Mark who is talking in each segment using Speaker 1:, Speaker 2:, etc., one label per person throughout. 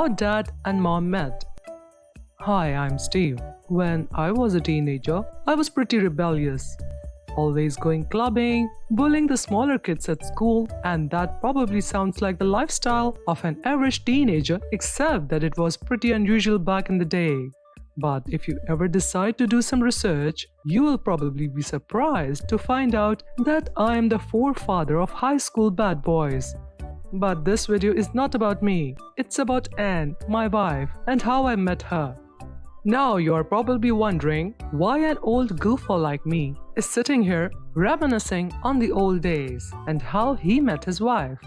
Speaker 1: How Dad and Mom Met. Hi, I'm Steve. When I was a teenager, I was pretty rebellious. Always going clubbing, bullying the smaller kids at school, and that probably sounds like the lifestyle of an average teenager, except that it was pretty unusual back in the day. But if you ever decide to do some research, you will probably be surprised to find out that I am the forefather of high school bad boys. But this video is not about me, it's about Anne, my wife, and how I met her. Now you are probably wondering why an old goofball like me is sitting here reminiscing on the old days and how he met his wife.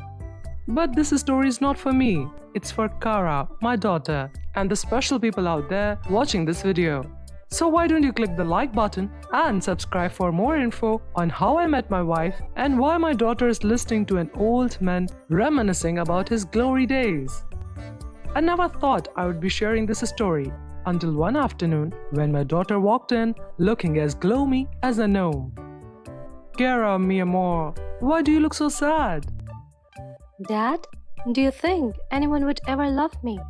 Speaker 1: But this story is not for me, it's for Kara, my daughter, and the special people out there watching this video. So why don't you click the like button and subscribe for more info on how I met my wife and why my daughter is listening to an old man reminiscing about his glory days. I never thought I would be sharing this story until one afternoon when my daughter walked in looking as gloomy as a gnome. Kara, mi amor, why do you look so sad?
Speaker 2: Dad, do you think anyone would ever love me?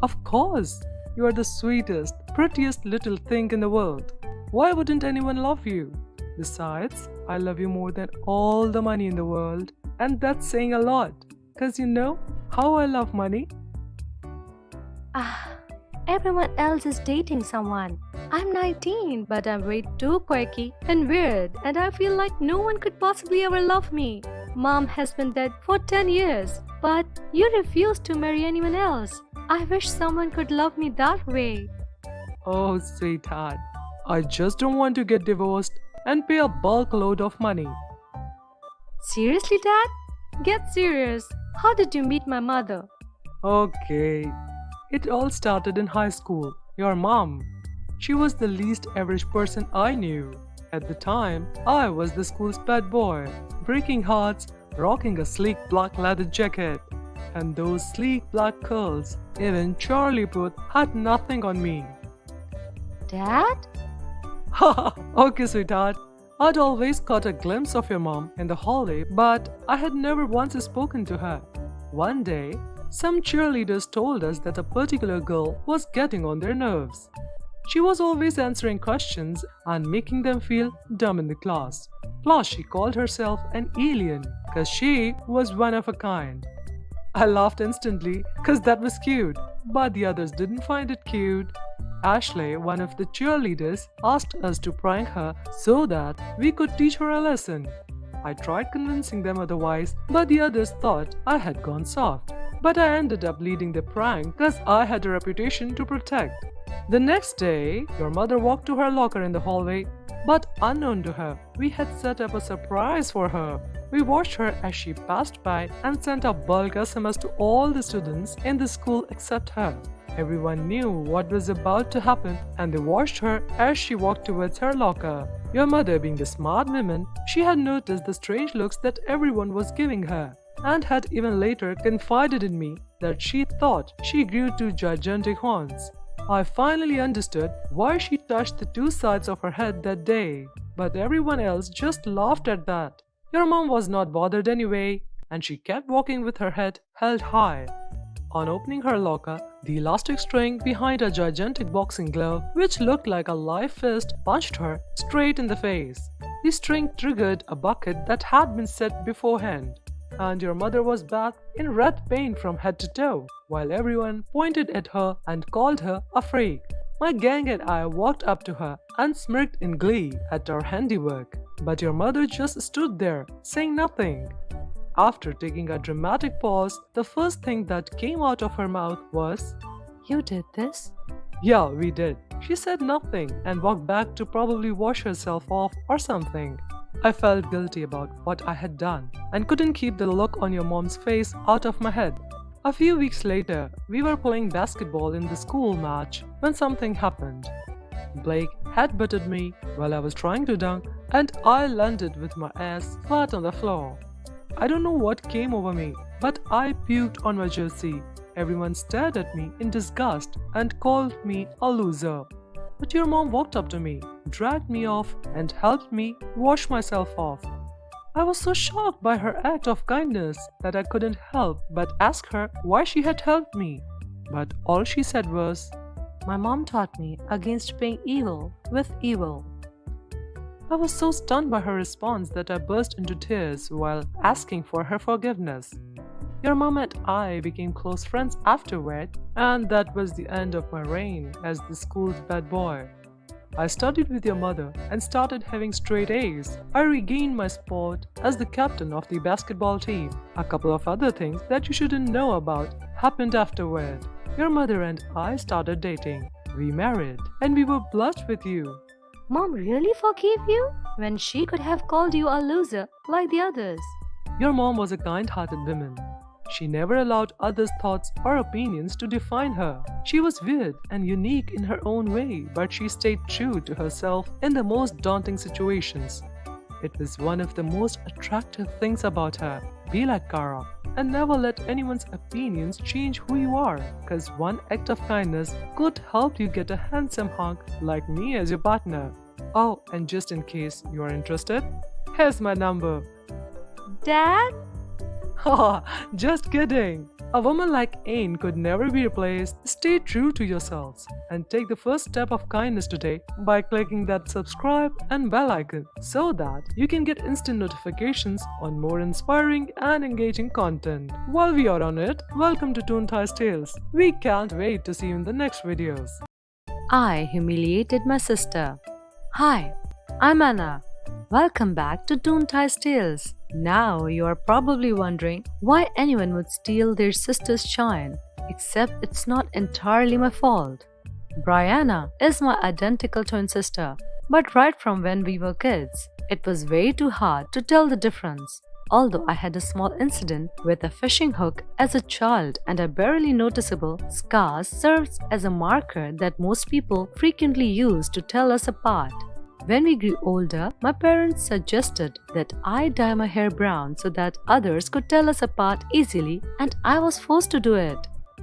Speaker 1: Of course, you are the sweetest, prettiest little thing in the world. Why wouldn't anyone love you? Besides, I love you more than all the money in the world, and that's saying a lot, cause you know how I love money.
Speaker 2: Everyone else is dating someone. I'm 19, but I'm way too quirky and weird, and I feel like no one could possibly ever love me. Mom has been dead for 10 years, but you refuse to marry anyone else. I wish someone could love me that way.
Speaker 1: Oh, sweetheart, I just don't want to get divorced and pay a bulk load of money.
Speaker 2: Seriously, Dad? Get serious. How did you meet my mother?
Speaker 1: Okay. It all started in high school. Your mom. She was the least average person I knew. At the time, I was the school's bad boy, breaking hearts, rocking a sleek black leather jacket. And those sleek black curls, even Charlie Puth had nothing on me.
Speaker 2: Dad?
Speaker 1: Haha, okay sweetheart. I'd always caught a glimpse of your mom in the hallway, but I had never once spoken to her. One day, some cheerleaders told us that a particular girl was getting on their nerves. She was always answering questions and making them feel dumb in the class. Plus, she called herself an alien because she was one of a kind. I laughed instantly because that was cute, but the others didn't find it cute. Ashley, one of the cheerleaders, asked us to prank her so that we could teach her a lesson. I tried convincing them otherwise, but the others thought I had gone soft. But I ended up leading the prank because I had a reputation to protect. The next day, your mother walked to her locker in the hallway, but unknown to her, we had set up a surprise for her. We watched her as she passed by and sent a bulk SMS to all the students in the school except her. Everyone knew what was about to happen and they watched her as she walked towards her locker. Your mother, being the smart woman, she had noticed the strange looks that everyone was giving her and had even later confided in me that she thought she grew two gigantic horns. I finally understood why she touched the two sides of her head that day, but everyone else just laughed at that. Your mom was not bothered anyway, and she kept walking with her head held high. On opening her locker, the elastic string behind a gigantic boxing glove, which looked like a live fist, punched her straight in the face. The string triggered a bucket that had been set beforehand, and your mother was bathed in red paint from head to toe, while everyone pointed at her and called her a freak. My gang and I walked up to her and smirked in glee at our handiwork, but your mother just stood there, saying nothing. After taking a dramatic pause, the first thing that came out of her mouth was,
Speaker 2: You did this?
Speaker 1: Yeah, we did. She said nothing and walked back to probably wash herself off or something. I felt guilty about what I had done and couldn't keep the look on your mom's face out of my head. A few weeks later, we were playing basketball in the school match when something happened. Blake headbutted me while I was trying to dunk and I landed with my ass flat on the floor. I don't know what came over me, but I puked on my jersey. Everyone stared at me in disgust and called me a loser. But your mom walked up to me, dragged me off and helped me wash myself off. I was so shocked by her act of kindness that I couldn't help but ask her why she had helped me. But all she said was, "My mom taught me against paying evil with evil." I was so stunned by her response that I burst into tears while asking for her forgiveness. Your mom and I became close friends afterward, and that was the end of my reign as the school's bad boy. I studied with your mother and started having straight A's. I regained my spot as the captain of the basketball team. A couple of other things that you shouldn't know about happened afterward. Your mother and I started dating. We married, and we were blessed with you.
Speaker 2: Mom really forgave you when she could have called you a loser like the others.
Speaker 1: Your mom was a kind-hearted woman. She never allowed others' thoughts or opinions to define her. She was weird and unique in her own way, but she stayed true to herself in the most daunting situations. It was one of the most attractive things about her. Be like Kara and never let anyone's opinions change who you are, because one act of kindness could help you get a handsome hunk like me as your partner. Oh, and just in case you are interested, here's my number.
Speaker 2: Dad?
Speaker 1: Haha, just kidding. A woman like Ain could never be replaced. Stay true to yourselves and take the first step of kindness today by clicking that subscribe and bell icon so that you can get instant notifications on more inspiring and engaging content. While we are on it, welcome to ToonTies Tales. We can't wait to see you in the next videos.
Speaker 2: I humiliated my sister. Hi, I'm Anna. Welcome back to ToonTies Tales. Now you are probably wondering why anyone would steal their sister's shine, except it's not entirely my fault. Brianna is my identical twin sister, but right from when we were kids, it was way too hard to tell the difference. Although I had a small incident with a fishing hook as a child and a barely noticeable scar serves as a marker that most people frequently use to tell us apart. When we grew older, my parents suggested that I dye my hair brown so that others could tell us apart easily, and I was forced to do it.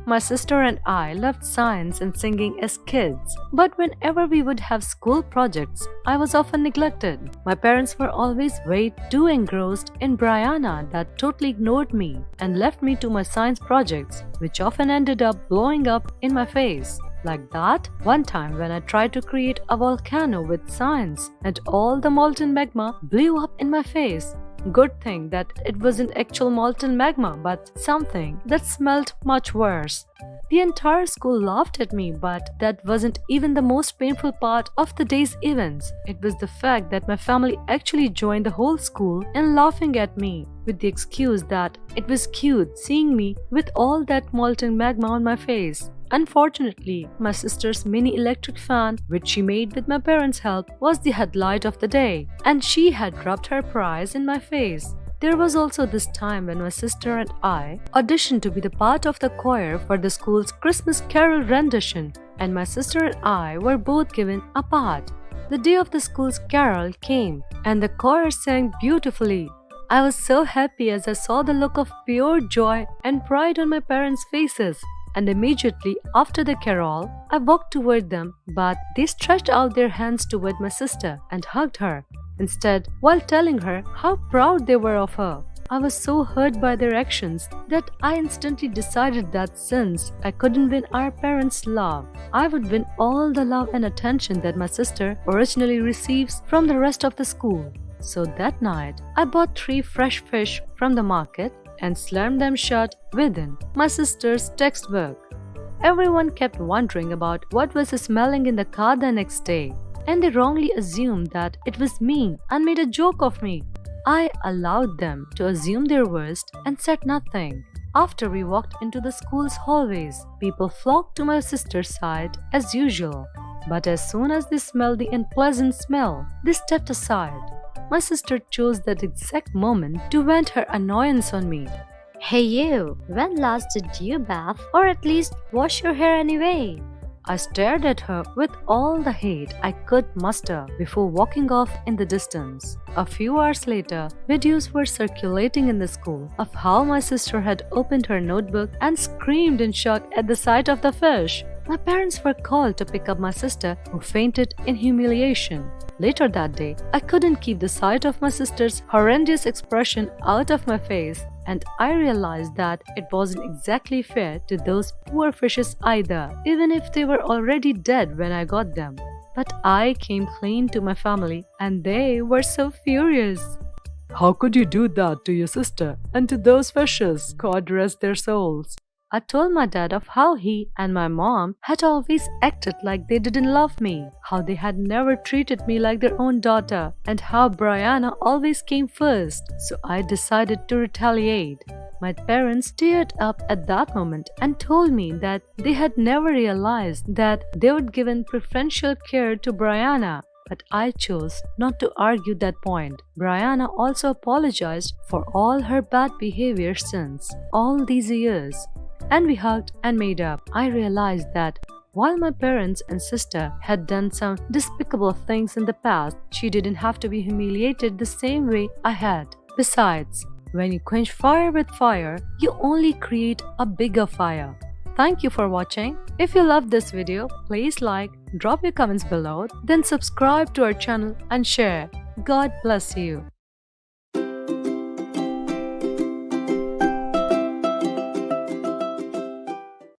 Speaker 2: My sister and I loved science and singing as kids, but whenever we would have school projects, I was often neglected. My parents were always way too engrossed in Brianna that totally ignored me and left me to my science projects, which often ended up blowing up in my face. Like that one time when I tried to create a volcano with science and all the molten magma blew up in my face. Good thing that it wasn't actual molten magma but something that smelled much worse. The entire school laughed at me, but that wasn't even the most painful part of the day's events. It was the fact that my family actually joined the whole school in laughing at me with the excuse that it was cute seeing me with all that molten magma on my face. Unfortunately, my sister's mini electric fan, which she made with my parents' help, was the headlight of the day, and she had rubbed her prize in my face. There was also this time when my sister and I auditioned to be the part of the choir for the school's Christmas carol rendition, and my sister and I were both given a part. The day of the school's carol came, and the choir sang beautifully. I was so happy as I saw the look of pure joy and pride on my parents' faces. And immediately after the carol, I walked toward them, but they stretched out their hands toward my sister and hugged her instead, while telling her how proud they were of her. I was so hurt by their actions that I instantly decided that since I couldn't win our parents' love, I would win all the love and attention that my sister originally receives from the rest of the school. So that night, I bought 3 fresh fish from the market and slammed them shut within my sister's textbook. Everyone kept wondering about what was smelling in the car the next day, and they wrongly assumed that it was me and made a joke of me. I allowed them to assume their worst and said nothing. After we walked into the school's hallways, people flocked to my sister's side as usual, but as soon as they smelled the unpleasant smell, they stepped aside. My sister chose that exact moment to vent her annoyance on me.
Speaker 3: Hey you, when last did you bath or at least wash your hair anyway?
Speaker 2: I stared at her with all the hate I could muster before walking off in the distance. A few hours later, videos were circulating in the school of how my sister had opened her notebook and screamed in shock at the sight of the fish. My parents were called to pick up my sister, who fainted in humiliation. Later that day, I couldn't keep the sight of my sister's horrendous expression out of my face, and I realized that it wasn't exactly fair to those poor fishes either, even if they were already dead when I got them. But I came clean to my family, and they were so furious.
Speaker 1: How could you do that to your sister and to those fishes? God rest their souls.
Speaker 2: I told my dad of how he and my mom had always acted like they didn't love me, how they had never treated me like their own daughter, and how Brianna always came first. So I decided to retaliate. My parents teared up at that moment and told me that they had never realized that they would given preferential care to Brianna. But I chose not to argue that point. Brianna also apologized for all her bad behavior since all these years, and we hugged and made up. I realized that while my parents and sister had done some despicable things in the past, she didn't have to be humiliated the same way I had. Besides, when you quench fire with fire, you only create a bigger fire. Thank you for watching. If you loved this video, please like, drop your comments below, then subscribe to our channel and share. God bless you.